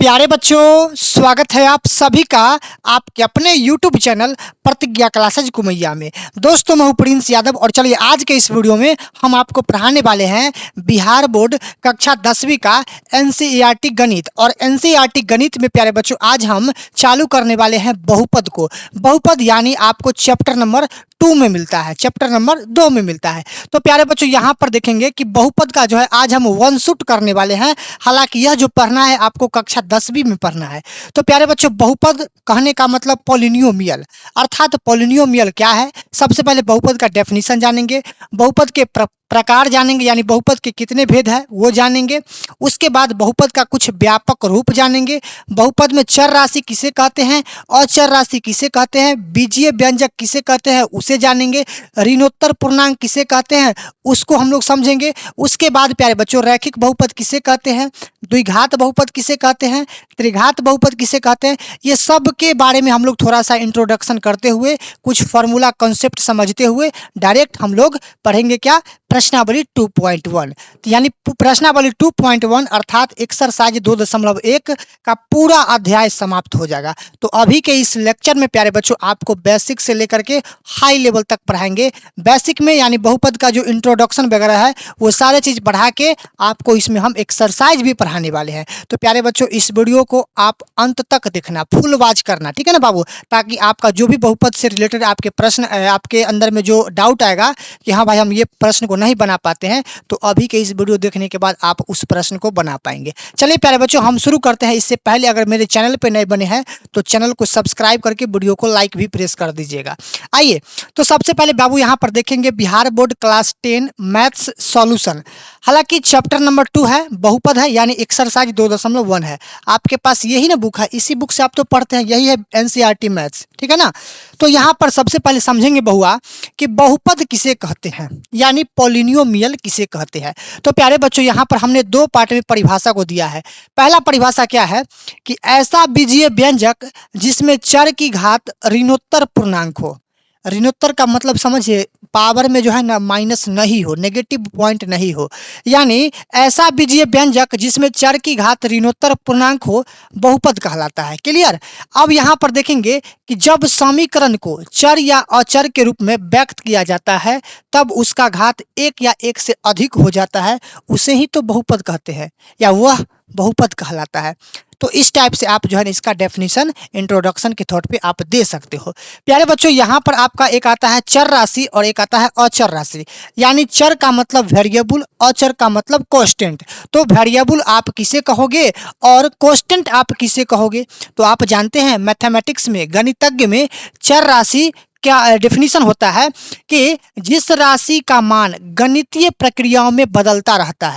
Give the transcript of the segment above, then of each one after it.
प्यारे बच्चों, स्वागत है आप सभी का आपके अपने YouTube चैनल प्रतिज्ञा क्लासेज कुमैया में। दोस्तों, मैं हूं प्रिंस यादव और चलिए आज के इस वीडियो में हम आपको पढ़ाने वाले हैं बिहार बोर्ड कक्षा 10वीं का NCERT गणित। और NCERT गणित में प्यारे बच्चों आज हम चालू करने वाले हैं बहुपद को। बहुपद यानी आपको चैप्टर नंबर 2 में मिलता है, चैप्टर नंबर 2 में मिलता है। तो प्यारे बच्चों यहाँ पर देखेंगे कि बहुपद का जो है आज हम वन शॉट करने वाले हैं। हालांकि यह जो पढ़ना है आपको कक्षा 10वीं में पढ़ना है। तो प्यारे बच्चों, बहुपद कहने का मतलब पॉलिनोमियल, अर्थात पॉलिनोमियल क्या है। सबसे पहले बहुपद का डेफिनेशन जानेंगे, बहुपद के प्रकार जानेंगे यानी बहुपद के कितने भेद है वो जानेंगे। उसके बाद बहुपद का कुछ व्यापक रूप जानेंगे। बहुपद में चर राशि किसे कहते हैं, अचर राशि किसे कहते हैं, बीजीय व्यंजक किसे कहते हैं उसे जानेंगे, ऋणोत्तर पूर्णांक किसे कहते हैं उसको हम लोग समझेंगे। उसके बाद प्यारे बच्चों रैखिक बहुपद किसे कहते हैं, द्विघात बहुपद किसे कहते हैं, त्रिघात बहुपद किसे कहते हैं, ये सब के बारे में हम लोग थोड़ा सा इंट्रोडक्शन करते हुए कुछ फॉर्मूला कॉन्सेप्ट समझते हुए डायरेक्ट हम लोग पढ़ेंगे क्या, प्रश्नावली 2.1। यानी प्रश्नावली 2.1 अर्थात एक्सरसाइज 2.1 का पूरा अध्याय समाप्त हो जाएगा। तो अभी के इस लेक्चर में प्यारे बच्चों आपको बेसिक से लेकर के हाई लेवल तक पढ़ाएंगे। बेसिक में यानी बहुपद का जो इंट्रोडक्शन वगैरह है वो सारे चीज पढ़ा के आपको इसमें हम एक्सरसाइज भी पढ़ाने वाले हैं। तो प्यारे बच्चों इस वीडियो को आप अंत तक देखना, फुल वॉच करना, ठीक है ना बाबू, ताकि आपका जो भी बहुपद से रिलेटेड आपके प्रश्न आपके अंदर में जो डाउट आएगा कि हाँ भाई हम ये प्रश्न को नहीं बना पाते हैं, तो अभी के इस वीडियो देखने के बाद आप उस प्रश्न को बना पाएंगे। चलिए प्यारे बच्चों हम शुरू करते हैं। इससे पहले अगर मेरे चैनल पे नए बने हैं तो चैनल को सब्सक्राइब करके वीडियो को लाइक भी प्रेस कर दीजिएगा। आइए तो सबसे पहले बाबू यहाँ पर देखेंगे Bihar board class 10 maths solution. हालांकि चैप्टर नंबर 2 है, बहुपद है यानी एक्सरसाइज 2.1 है। आपके पास यही ना बुक है, इसी बुक से आप तो पढ़ते हैं, यही है NCERT मैथ्स, ठीक है ना। तो यहाँ पर सबसे पहले समझेंगे बहुआ कि बहुपद किसे कहते हैं यानी पॉलिनोमियल किसे कहते हैं। तो प्यारे बच्चों यहाँ पर हमने 2 पार्ट में परिभाषा को दिया है। पहला परिभाषा क्या है कि ऐसा बीजीय व्यंजक जिसमें चर की घात ऋणोत्तर पूर्णांक हो। ऋणोत्तर का मतलब समझिए पावर में जो है ना माइनस नहीं हो, नेगेटिव पॉइंट नहीं हो, यानी ऐसा बीजीय व्यंजक जिसमें चर की घात ऋणोत्तर पूर्णांक हो बहुपद कहलाता है। क्लियर। अब यहाँ पर देखेंगे कि जब समीकरण को चर या अचर के रूप में व्यक्त किया जाता है तब उसका घात 1 या 1 से अधिक हो जाता है, उसे ही तो बहुपद कहते हैं या वह बहुपद कहलाता है। तो इस टाइप से आप जो है इसका डेफिनेशन इंट्रोडक्शन के तौर पे आप दे सकते हो। प्यारे बच्चों यहाँ पर आपका एक आता है चर राशि और एक आता है अचर राशि। यानी चर का मतलब वेरिएबल, अचर का मतलब कांस्टेंट। तो वेरिएबल आप किसे कहोगे और कांस्टेंट आप किसे कहोगे। तो आप जानते हैं मैथमेटिक्स में, गणितज्ञ में चर राशि क्या डेफिनेशन होता है कि जिस राशि का मान गणितीय प्रक्रियाओं में बदलता रहता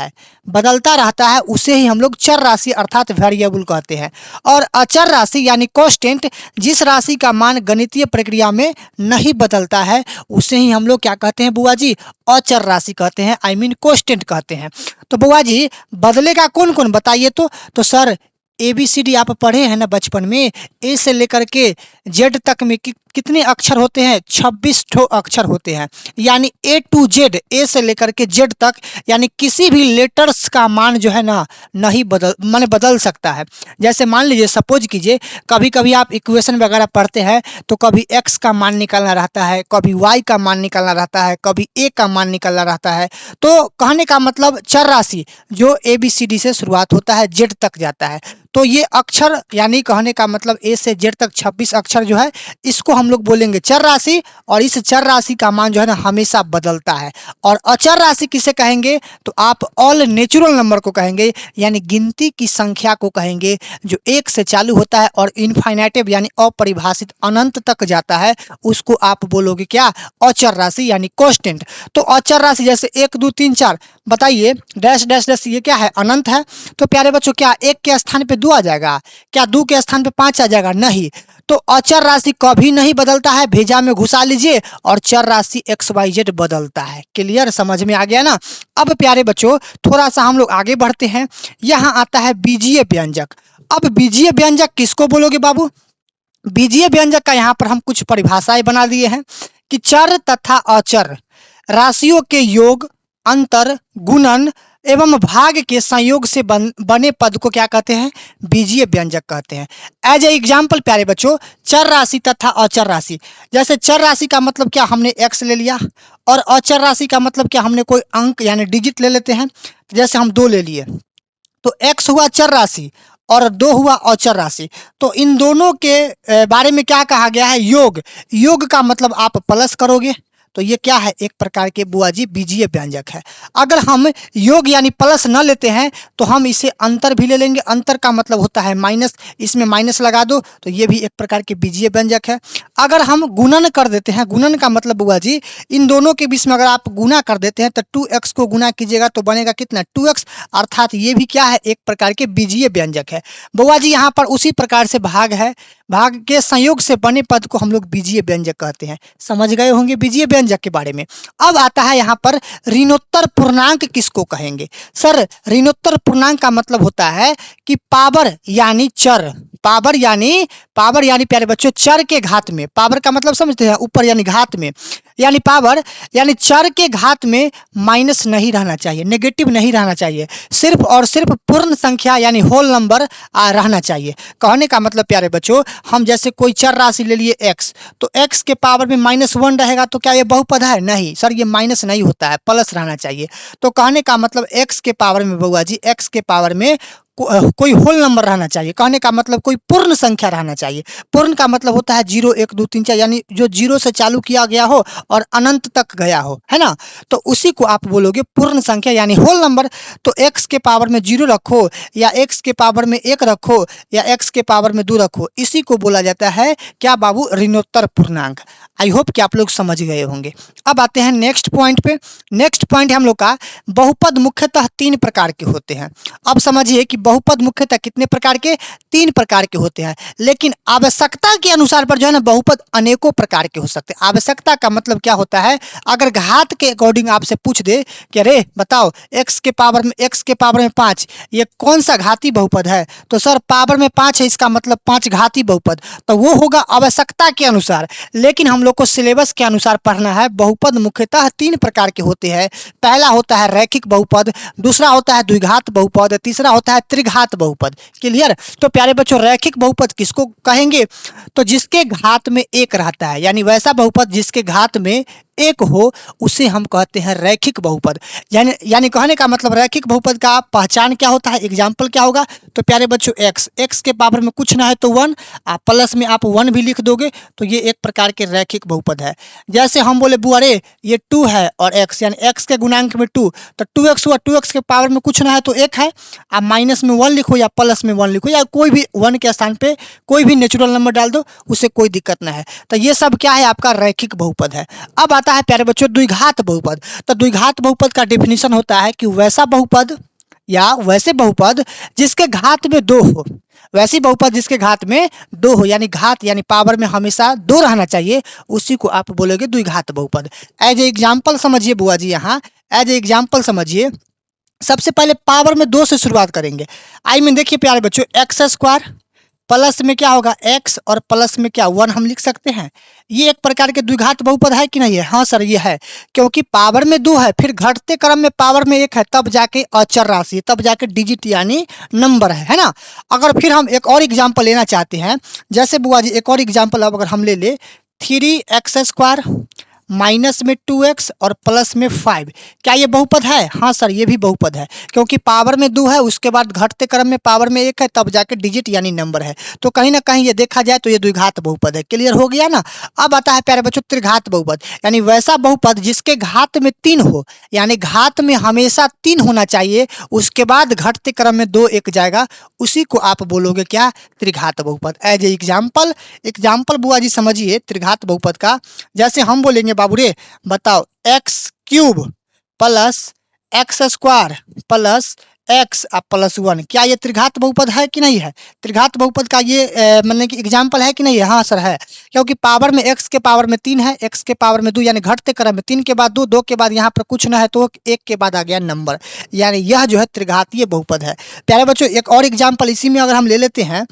है उसे ही हम लोग चर राशि अर्थात वेरिएबल कहते हैं। और अचर राशि यानी कांस्टेंट जिस राशि का मान गणितीय प्रक्रिया में नहीं बदलता है उसे ही हम लोग क्या कहते हैं बुआ जी, अचर राशि कहते हैं, आई मीन कांस्टेंट कहते हैं। तो बुआ जी बदलेगा कौन कौन बताइए तो सर ABCD आप पढ़े हैं ना बचपन में, ए से लेकर के जेड तक में कितने अक्षर होते हैं, 26 ठो अक्षर होते हैं। यानी A to Z, ए से लेकर के जेड तक, यानी किसी भी लेटर्स का मान जो है ना नहीं बदल सकता है। जैसे मान लीजिए सपोज कीजिए कभी कभी आप इक्वेशन वगैरह पढ़ते हैं तो कभी x का मान निकालना रहता है, कभी y का मान निकालना रहता है, कभी a का मान निकालना रहता है। तो कहने का मतलब चर राशि जो ABCD से शुरुआत होता है जेड तक जाता है, तो ये अक्षर यानी कहने का मतलब A से Z तक 26 अक्षर जो है इसको हम लोग बोलेंगे चर राशि। और इस चर राशि का मान जो है ना हमेशा बदलता है। और अचर राशि किसे कहेंगे तो आप ऑल नेचुरल नंबर को कहेंगे, यानी गिनती की संख्या को कहेंगे जो 1 से चालू होता है और इनफाइनाइटिव यानी अपरिभाषित अनंत तक जाता है, उसको आप बोलोगे क्या, अचर राशि यानी कांस्टेंट। तो अचर राशि जैसे 1 2 3 4 बताइए डैश डैश डैश, ये क्या है, अनंत है। तो प्यारे बच्चों क्या 1 के स्थान पे 2 आ जाएगा, क्या 2 के स्थान पे 5 आ जाएगा, नहीं। तो अचर राशि कभी नहीं बदलता है, भेजा में घुसा लीजिए, और चर राशि XYZ बदलता है। क्लियर, समझ में आ गया ना। अब प्यारे बच्चों थोड़ा सा हम लोग आगे बढ़ते हैं। यहाँ आता है बीजीय व्यंजक। अब बीजीय व्यंजक किसको बोलोगे बाबू, बीजीय व्यंजक का यहाँ पर हम कुछ परिभाषाएं बना दिए हैं कि चर तथा अचर राशियों के योग, अंतर, गुणन एवं भाग के संयोग से बने पद को क्या कहते हैं? बीजीय व्यंजक कहते हैं। एज ए एग्जाम्पल प्यारे बच्चों, चर राशि तथा अचर राशि। जैसे चर राशि का मतलब क्या, हमने x ले लिया, और अचर राशि का मतलब क्या, हमने कोई अंक यानी डिजिट ले लेते हैं। जैसे हम 2 ले लिए, तो x हुआ चर राशि और 2 हुआ अचर राशि। तो इन दोनों के बारे में क्या कहा गया है? योग। योग का मतलब आप प्लस करोगे तो ये क्या है? एक प्रकार के बुआ जी बीजीय व्यंजक है। अगर हम योग यानी प्लस न लेते हैं तो हम इसे अंतर भी ले लेंगे। अंतर का मतलब होता है माइनस, इसमें माइनस लगा दो तो ये भी एक प्रकार के बीजीय व्यंजक है। अगर हम गुणन कर देते हैं, गुणन का मतलब बुआ जी इन दोनों के बीच में अगर आप गुना कर देते हैं तो 2x को गुना कीजिएगा तो बनेगा कितना? 2x, अर्थात ये भी क्या है? एक प्रकार के बीजीय व्यंजक है। बुआ जी यहाँ पर उसी प्रकार से भाग है, भाग के संयोग से बने पद को हम लोग बीजीय व्यंजक कहते हैं। समझ गए होंगे बीजीय व्यंजक के बारे में। अब आता है यहाँ पर ऋणोत्तर पूर्णांक किसको कहेंगे? सर ऋणोत्तर पूर्णांक का मतलब होता है कि पावर यानी चर, पावर यानी प्यारे बच्चों चर के घात में। पावर का मतलब समझते हैं? ऊपर यानी घात में, यानी पावर यानी चर के घात में माइनस नहीं रहना चाहिए, नेगेटिव नहीं रहना चाहिए, सिर्फ और सिर्फ पूर्ण संख्या यानी होल नंबर रहना चाहिए। कहने का मतलब प्यारे बच्चों, हम जैसे कोई चर राशि ले लिए x, तो x के पावर में -1 रहेगा तो क्या ये बहुपद है? नहीं सर, ये माइनस नहीं होता है, प्लस रहना चाहिए। तो कहने का मतलब x के पावर में बउआ जी, x के पावर में कोई होल नंबर रहना चाहिए। कहने का मतलब कोई पूर्ण संख्या रहना चाहिए। पूर्ण का मतलब होता है 0 1 2 3 4, यानी जो 0 से चालू किया गया हो और अनंत तक गया हो, है ना? तो उसी को आप बोलोगे पूर्ण संख्या यानी होल नंबर। तो x के पावर में 0 रखो या x के पावर में 1 रखो या x के पावर में 2 रखो, इसी को बोला जाता है क्या बाबू? ऋणोत्तर पूर्णांक। आई होप कि आप लोग समझ गए होंगे। अब आते हैं नेक्स्ट पॉइंट पे। नेक्स्ट पॉइंट है हम लोग का, बहुपद मुख्यतः 3 प्रकार के होते हैं। अब समझिए कि बहुपद मुख्यतः कितने प्रकार के? 3 प्रकार के होते हैं, लेकिन आवश्यकता के अनुसार पर जो है ना बहुपद अनेकों प्रकार के हो सकते हैं। आवश्यकता का मतलब क्या होता है? अगर घात के अकॉर्डिंग आपसे पूछ दे कि अरे बताओ x के पावर में 5 ये कौन सा घाती बहुपद है, तो सर पावर में 5 है, इसका मतलब 5 घाती बहुपद, तो वो होगा आवश्यकता के अनुसार। लेकिन हम लोग को सिलेबस के अनुसार पढ़ना है। बहुपद मुख्यतः 3 प्रकार के होते हैं। पहला होता है रैखिक बहुपद, दूसरा होता है द्विघात बहुपद, तीसरा होता है त्रिघात बहुपद। क्लियर? तो प्यारे बच्चों रैखिक बहुपद किसको कहेंगे? तो जिसके घात में 1 रहता है, यानी वैसा बहुपद जिसके घात में 1 हो उसे हम कहते हैं रैखिक बहुपद। यानी कहने का मतलब रैखिक बहुपद का पहचान क्या होता है? एग्जाम्पल क्या होगा? तो प्यारे बच्चों x के पावर में कुछ ना है तो 1, आप प्लस में आप 1 भी लिख दोगे तो ये एक प्रकार के रैखिक बहुपद है। जैसे हम बोले बुआ रे ये 2 है और x, यानी x के गुणांक में 2, तो 2x हुआ, 2x के पावर में कुछ ना है तो 1 है, आप माइनस में 1 लिखो या प्लस में 1 लिखो या कोई भी 1 के स्थान पे कोई भी नेचुरल नंबर डाल दो, उससे कोई दिक्कत ना है। तो ये सब क्या है? आपका रैखिक बहुपद है। अब आता है प्यारे बच्चों द्विघात बहुपद। तो द्विघात बहुपद का डेफिनेशन होता है कि वैसा बहुपद या वैसे बहुपद जिसके घात में 2 हो, वैसी बहुपद जिसके घात में 2 हो, यानी घात यानी पावर में हमेशा 2 रहना चाहिए, उसी को आप बोलोगे द्विघात बहुपद। एज ए एग्जाम्पल समझिए बुआ जी, यहाँ एज ए एग्जाम्पल समझिए। सबसे पहले पावर में 2 से शुरुआत करेंगे। आई मीन देखिए प्यारे बच्चों, एक्स स्क्वायर प्लस में क्या होगा? x और प्लस में क्या 1 हम लिख सकते हैं। ये एक प्रकार के द्विघात बहुपद है कि नहीं है? हाँ सर ये है, क्योंकि पावर में 2 है, फिर घटते क्रम में पावर में 1 है, तब जाके अचर राशि, तब जाके डिजिट यानी नंबर है ना? अगर फिर हम एक और एग्जाम्पल लेना चाहते हैं, जैसे बुआ जी एक और एग्जाम्पल अब अगर हम ले ले 3x² माइनस में 2x और प्लस में 5, क्या ये बहुपद है? हाँ सर ये भी बहुपद है, क्योंकि पावर में 2 है, उसके बाद घटते क्रम में पावर में 1 है, तब जाके डिजिट यानी नंबर है। तो कहीं ना कहीं ये देखा जाए तो ये द्विघात बहुपद है। क्लियर हो गया ना? अब आता है प्यारे बच्चों त्रिघात बहुपद, यानी वैसा बहुपद जिसके घात में 3 हो, यानी घात में हमेशा 3 होना चाहिए, उसके बाद घटते क्रम में 2 1 जाएगा, उसी को आप बोलोगे क्या? त्रिघात बहुपद। एज ए एग्जाम्पल बुआ जी समझिए त्रिघात बहुपद का। जैसे हम बोलेंगे बाबू रे बताओ x³ plus x² plus x plus 1, क्या ये त्रिघात बहुपद है कि नहीं है? त्रिघात बहुपद का ये मतलब कि एग्जाम्पल है कि नहीं है? हाँ सर है, क्योंकि पावर में x के पावर में 3 है, x के पावर में 2, यानी घटते क्रम में 3 के बाद 2, 2 के बाद यहाँ पर कुछ ना है तो 1 के बाद आ गया नंबर, यानी यह जो है त्रिघातीय बहुपद है। प्यारे बच्चों एक और एग्जाम्पल इसी में अगर हम ले लेते हैं,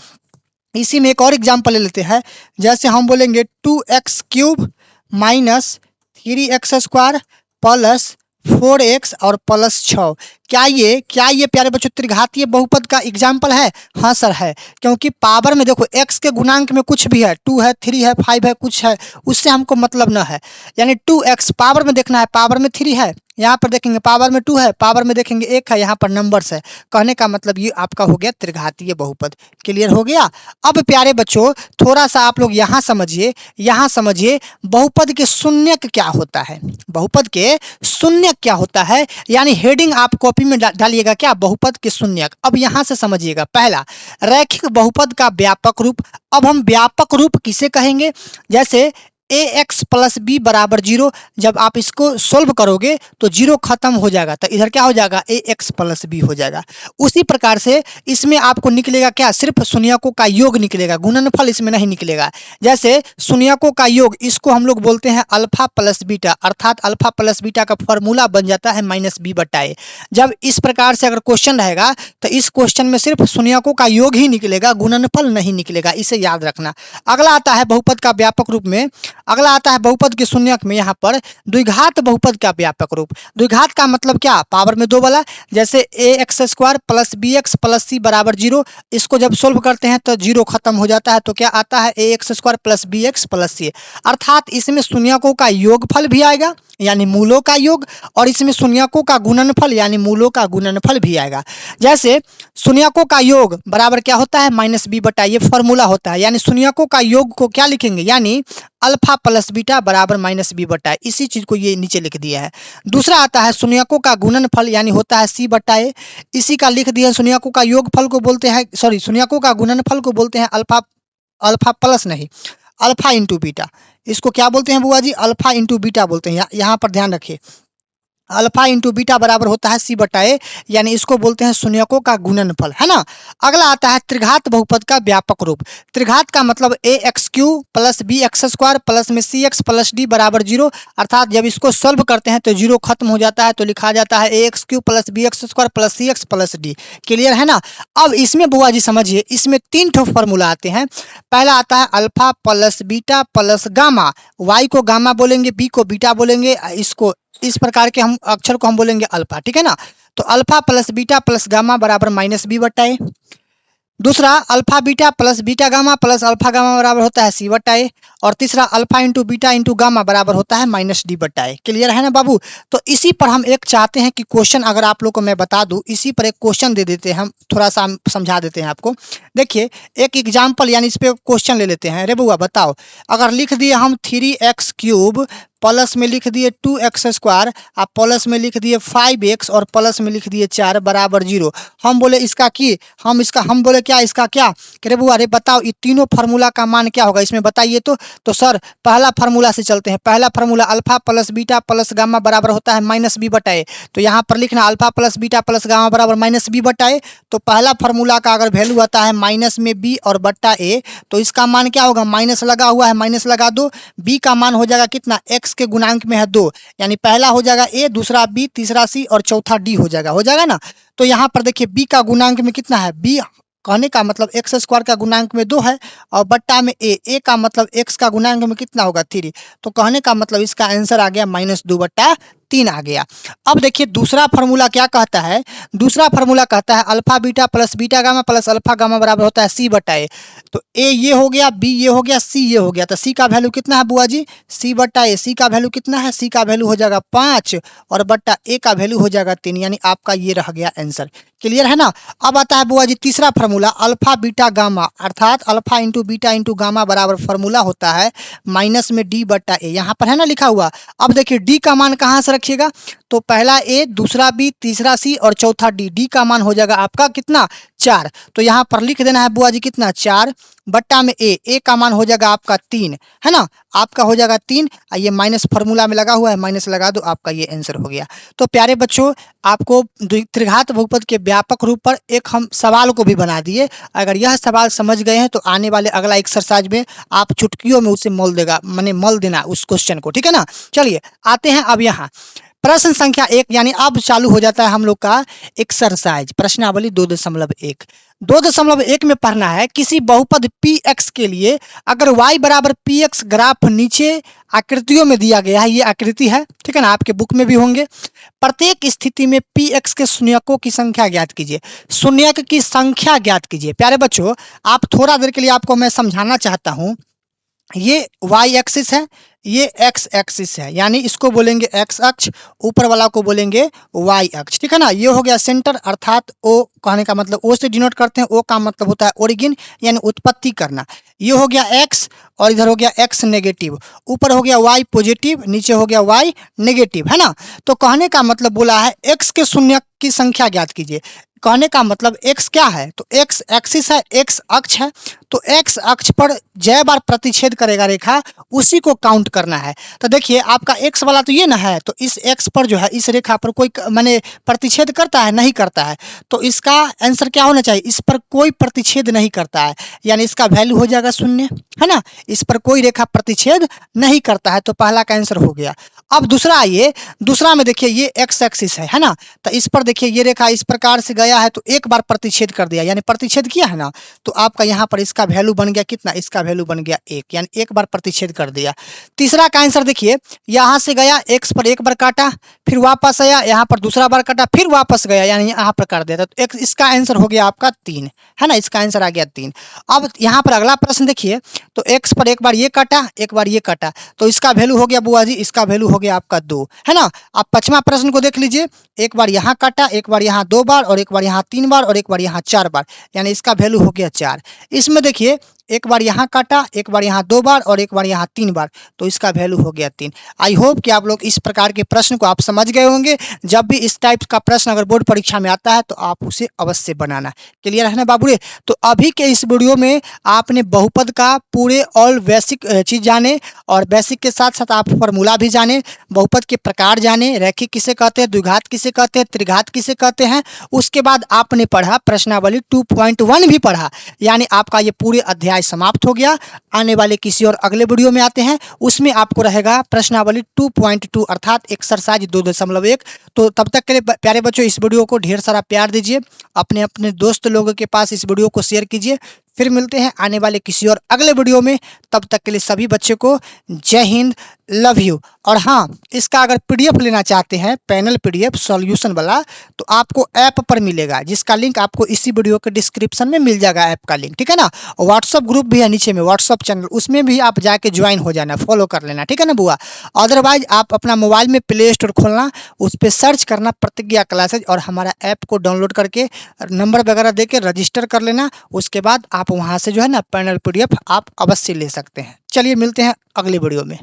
इसी में एक और एग्जाम्पल ले लेते हैं। जैसे हम बोलेंगे 2x³ minus 3x² plus 4x और प्लस 6, क्या ये प्यारे बच्चों त्रिघातीय बहुपद का एग्जाम्पल है? हाँ सर है, क्योंकि पावर में देखो x के गुणांक में कुछ भी है, 2 है, 3 है, 5 है, कुछ है, उससे हमको मतलब न है। यानी 2x पावर में देखना है, पावर में 3 है, यहाँ पर देखेंगे पावर में 2 है, पावर में देखेंगे 1 है, यहाँ पर नंबर्स है। कहने का मतलब ये आपका हो गया त्रिघातीय बहुपद। क्लियर हो गया? अब प्यारे बच्चों थोड़ा सा आप लोग यहाँ समझिए बहुपद के शून्यक क्या होता है। बहुपद के शून्यक क्या होता है, यानी हेडिंग आप कॉपी में डालिएगा क्या, बहुपद के शून्यक। अब यहाँ से समझिएगा, पहला रैखिक बहुपद का व्यापक रूप। अब हम व्यापक रूप किसे कहेंगे? जैसे ax प्लस बी बराबर 0, जब आप इसको सोल्व करोगे तो 0 खत्म हो जाएगा, तो इधर क्या हो जाएगा, ax प्लस बी हो जाएगा। उसी प्रकार से इसमें आपको निकलेगा क्या, सिर्फ शून्यकों का योग निकलेगा, गुणनफल इसमें नहीं निकलेगा। जैसे शून्यकों का योग, इसको हम लोग बोलते हैं अल्फा प्लस बीटा, अर्थात अल्फा प्लस बीटा का फॉर्मूला बन जाता है माइनस बी बटा ए। जब इस प्रकार से अगर क्वेश्चन रहेगा तो इस क्वेश्चन में सिर्फ शून्यकों का योग ही निकलेगा, गुणनफल नहीं निकलेगा, इसे याद रखना। अगला आता है बहुपद का व्यापक रूप में, अगला आता है बहुपद के शून्यक में यहाँ पर द्विघात बहुपद का व्यापक रूप। द्विघात का मतलब क्या, पावर में 2 वाला। जैसे ax square plus bx plus c बराबर 0, इसको जब सोल्व करते हैं तो 0 खत्म हो जाता है, तो क्या आता है ax square plus bx plus c। अर्थात इसमें शून्यकों का योगफल भी आएगा यानी मूलों का योग, और इसमें शून्यकों का गुणनफल यानी मूलों का गुणनफल भी आएगा। जैसे शून्यकों का योग बराबर क्या होता है, माइनस बी बटा, ये फॉर्मूला होता है। यानी शून्यकों का योग को क्या लिखेंगे, यानी अल्फा प्लस बीटा बराबर माइनस बी बटा, इसी चीज को ये नीचे लिख दिया है। दूसरा आता है शून्यकों का गुणनफल यानी होता है सी बटा ए, इसी का लिख दिया है। शून्यकों का योगफल को बोलते हैं, सॉरी शून्यकों का गुणनफल को बोलते हैं अल्फा प्लस नहीं, अल्फा इंटू बीटा। इसको क्या बोलते हैं बुआ जी, अल्फा इंटू बीटा बोलते हैं। यहाँ पर ध्यान रखिए, अल्फा इंटू बीटा बराबर होता है सी बटा ए, यानी इसको बोलते हैं शून्यकों का गुणनफल, है ना। अगला आता है त्रिघात बहुपद का व्यापक रूप। त्रिघात का मतलब a x cube plus b x square plus में सी एक्स प्लस डी बराबर 0, अर्थात जब इसको सॉल्व करते हैं तो 0 खत्म हो जाता है, तो लिखा जाता है a x cube plus b x square plus c x plus d. Clear है ना। अब इसमें बुआ जी समझिए, इसमें 3 ठो फॉर्मूला आते हैं। पहला आता है alpha plus beta plus gamma, Y को गामा बोलेंगे, बी को बीटा बोलेंगे, इसको इस प्रकार के हम अक्षर को हम बोलेंगे अल्फा, ठीक है ना। तो alpha plus beta plus gamma बराबर माइनस बी बटा ए। दूसरा alpha beta plus beta gamma plus alpha gamma बराबर होता है सी बटा ए। और तीसरा alpha into beta into gamma बराबर होता है माइनस डी बटा ए। क्लियर है ना बाबू। तो इसी पर हम एक चाहते हैं कि क्वेश्चन अगर आप लोग को मैं बता दूं, इसी पर एक क्वेश्चन दे देते हैं, हम थोड़ा सा समझा देते हैं आपको। देखिए एक एग्जाम्पल यानी इस पे क्वेश्चन ले लेते हैं। रे बुआ बताओ, अगर लिख दिए हम 3x क्यूब प्लस में लिख दिए 2x स्क्वायर, आप प्लस में लिख दिए 5x और प्लस में लिख दिए 4 बराबर 0, हम बोले इसका की हम बोले क्या इसका क्या, अरे बुआ अरे बताओ ये तीनों फार्मूला का मान क्या होगा इसमें बताइए। तो सर पहला फार्मूला से चलते हैं। पहला formula alpha plus beta plus gamma बराबर होता है माइनस बी बटा ए। तो यहाँ पर लिखना alpha plus beta plus gamma बराबर माइनस बी बटा ए। तो पहला फार्मूला का अगर वैल्यू आता है माइनस में बी और बट्टा ए, तो इसका मान क्या होगा, माइनस लगा हुआ है माइनस लगा दो, बी का मान हो जाएगा कितना, एक्स के गुणांक में है 2, यानी पहला हो जाएगा ए, दूसरा बी, तीसरा सी और चौथा डी हो जाएगा ना। तो यहाँ पर देखिए बी का गुणांक में कितना है, बी कहने का मतलब एक्स स्क्वायर का गुणांक में 2 है और बट्टा में ए का मतलब एक्स का गुणांक में कितना होगा 3। तो कहने का मतलब इसका आंसर आ गया -2/3 आ गया। अब देखिए दूसरा फार्मूला क्या कहता है, दूसरा फार्मूला कहता है alpha beta plus beta gamma plus alpha gamma बराबर होता है सी बटा ए। तो ए ये हो गया, बी ये हो गया, सी ये हो गया। तो सी का वैल्यू कितना है बुआ जी, सी बट्टा ए। सी का वैल्यू कितना है, सी का वैल्यू हो जाएगा 5 और बट्टा ए का वैल्यू हो जाएगा 3, यानी आपका ये रह गया आंसर। क्लियर है ना। अब आता है बुआ जी तीसरा फार्मूला अल्फा बीटा गामा, अर्थात alpha into beta into gamma बराबर फार्मूला होता है माइनस में डी बट्टा ए, यहाँ पर है ना लिखा हुआ। अब देखिए डी का मान कहाँ से रखिएगा, तो पहला ए, दूसरा बी, तीसरा सी और चौथा डी। डी का मान हो जाएगा आपका कितना 4। तो यहाँ पर लिख देना है बुआ जी कितना 4 बट्टा में ए का मान हो जाएगा आपका 3, है ना, आपका हो जाएगा 3। ये माइनस फार्मूला में लगा हुआ है, माइनस लगा दो, आपका ये आंसर हो गया। तो प्यारे बच्चों आपको त्रिघात बहुपद के व्यापक रूप पर एक हम सवाल को भी बना दिए। अगर यह सवाल समझ गए हैं तो आने वाले अगला एक्सरसाइज में आप चुटकियों में उसे मल देना उस क्वेश्चन को, ठीक है ना। चलिए आते हैं अब यहाँ प्रश्न संख्या 1 यानी अब चालू हो जाता है हम लोग का एक्सरसाइज प्रश्नावली 2.1। 2.1 में पढ़ना है किसी बहुपद px के लिए अगर y बराबर px ग्राफ नीचे आकृतियों में दिया गया है, ये आकृति है, ठीक है ना, आपके बुक में भी होंगे। प्रत्येक स्थिति में px के शून्यकों की संख्या ज्ञात कीजिए। शून्यक की संख्या ज्ञात कीजिए। प्यारे बच्चों, आप थोड़ा देर के लिए आपको मैं समझाना चाहता हूं। ये y एक्सिस है, ये x एक्सिस है, यानी इसको बोलेंगे x अक्ष, ऊपर वाला को बोलेंगे y अक्ष, ठीक है ना। ये हो गया सेंटर, अर्थात o कहने का मतलब o से डिनोट करते हैं। o का मतलब होता है ओरिजिन यानी उत्पत्ति करना। ये हो गया x और इधर हो गया x नेगेटिव, ऊपर हो गया y पॉजिटिव, नीचे हो गया y नेगेटिव, है ना। तो कहने का मतलब बोला है x के शून्य की संख्या ज्ञात कीजिए। कहने का मतलब x क्या है, तो x एक्सिस है, x अक्ष है, तो x अक्ष पर जय बार प्रतिच्छेद करेगा रेखा उसी को काउंट करना है। तो देखिए आपका x वाला तो ये ना है, तो इस x पर जो है इस रेखा पर कोई माने प्रतिच्छेद करता है, नहीं करता है, तो इसका आंसर क्या होना चाहिए, इस पर कोई प्रतिच्छेद नहीं करता है, यानी इसका वैल्यू हो जाएगा 0, है ना। इस पर कोई रेखा प्रतिच्छेद नहीं करता है, तो पहला का आंसर हो गया। अब दूसरा आइए, दूसरा में देखिए ये x एक्सिस है ना, तो इस पर देखिए ये रेखा इस प्रकार से गया है, तो एक बार प्रतिच्छेद कर दिया, यानी प्रतिच्छेद किया है ना, तो आपका यहाँ पर इसका वैल्यू बन गया कितना, इसका वैल्यू बन गया 1, यानी एक बार प्रतिच्छेद कर दिया। तीसरा का आंसर देखिए, यहाँ से गया x पर एक बार काटा, फिर वापस आया, यहाँ पर दूसरा बार काटा, फिर वापस गया, यानी यहाँ पर काट दिया, तो एक इसका आंसर हो गया आपका 3, है ना, इसका आंसर आ गया 3। अब यहाँ पर अगला प्रश्न देखिए, तो x पर एक बार ये काटा, एक बार ये काटा, तो इसका वैल्यू हो गया बुआ जी, इसका वैल्यू हो गया आपका 2, है ना। अब पांचवा प्रश्न को देख लीजिए, एक बार यहाँ काटा, एक बार यहाँ 2 बार, और एक बार यहाँ 3 बार, और एक बार यहाँ 4 बार, यानी इसका वैल्यू हो गया 4। इसमें देखिए एक बार यहाँ काटा, एक बार यहाँ 2 बार, और एक बार यहाँ 3 बार, तो इसका वैल्यू हो गया 3। आई होप कि आप लोग इस प्रकार के प्रश्न को आप समझ गए होंगे। जब भी इस टाइप का प्रश्न अगर बोर्ड परीक्षा में आता है तो आप उसे अवश्य बनाना। क्लियर है ना बाबूरे। तो अभी के इस वीडियो में आपने बहुपद का पूरे ऑल बेसिक चीज जाने, और बेसिक के साथ साथ आप फॉर्मूला भी जाने, बहुपद के प्रकार जाने, रैखिक किसे कहते हैं, द्विघात किसे कहते हैं, त्रिघात किसे कहते हैं। उसके बाद आपने पढ़ा प्रश्नावली 2.1 भी पढ़ा, यानी आपका ये पूरे अध्याय समाप्त हो गया। आने वाले किसी और अगले वीडियो में आते हैं, उसमें आपको रहेगा प्रश्नावली 2.2 अर्थात एक्सरसाइज 2.1। तो तब तक के लिए प्यारे बच्चों इस वीडियो को ढेर सारा प्यार दीजिए, अपने अपने दोस्त लोगों के पास इस वीडियो को शेयर कीजिए। फिर मिलते हैं आने वाले किसी और अगले वीडियो में, तब तक के लिए सभी बच्चों को जय हिंद, लव यू। और हाँ, इसका अगर पीडीएफ लेना चाहते हैं, पैनल पीडीएफ सॉल्यूशन वाला, तो आपको ऐप पर मिलेगा, जिसका लिंक आपको इसी वीडियो के डिस्क्रिप्शन में मिल जाएगा, ऐप का लिंक, ठीक है ना। व्हाट्सअप ग्रुप भी है नीचे में, व्हाट्सअप चैनल, उसमें भी आप जाके ज्वाइन हो जाना, फॉलो कर लेना, ठीक है ना बुआ। अदरवाइज आप अपना मोबाइल में प्ले स्टोर खोलना, उस पर सर्च करना प्रतिज्ञा क्लासेज, और हमारा ऐप को डाउनलोड करके नंबर वगैरह दे के रजिस्टर कर लेना। उसके बाद आप वहाँ से जो है ना पैनल पीडीएफ आप अवश्य ले सकते हैं। चलिए मिलते हैं अगले वीडियो में।